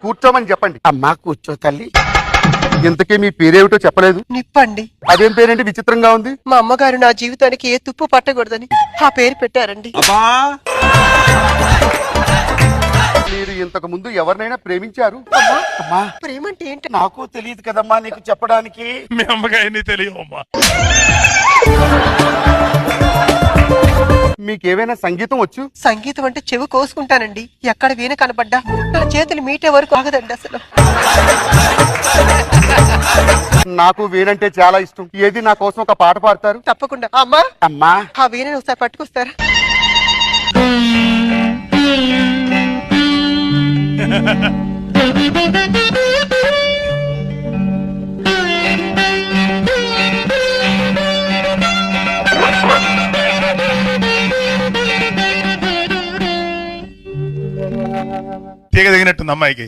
కూర్చోమని చెప్పండి. అమ్మా కూర్చో తల్లి. ఇంతకీ మీ పేరేమిటో చెప్పలేదు. నిప్పండి. అదేం పేరేంటి విచిత్రంగా ఉంది? మా అమ్మగారు నా జీవితానికి ఏ తుప్పు పట్టకూడదని ఆ పేరు పెట్టారండి. మీరు ఇంతకు ముందు ఎవరినైనా ప్రేమించారు? అమ్మా ప్రేమంటే ఏంటి? నాకు తెలియదు కదమ్మా నీకు చెప్పడానికి. మీ అమ్మగారిని తెలియమ్మా. మీకేమైనా సంగీతం వచ్చు? సంగీతం అంటే చెవి కోసుకుంటానండి. ఎక్కడ వీణ కనబడ్డా నా చేతులు మీటే వరకు ఆగదండి అసలు. నాకు వీణంటే చాలా ఇష్టం. ఏది నా కోసం ఒక పాట పాడతారు? తప్పకుండా. అమ్మా అమ్మా ఆ వీణను ఒకసారి పట్టుకొస్తారా? తీగ దిగినట్టుంది అమ్మాయికి.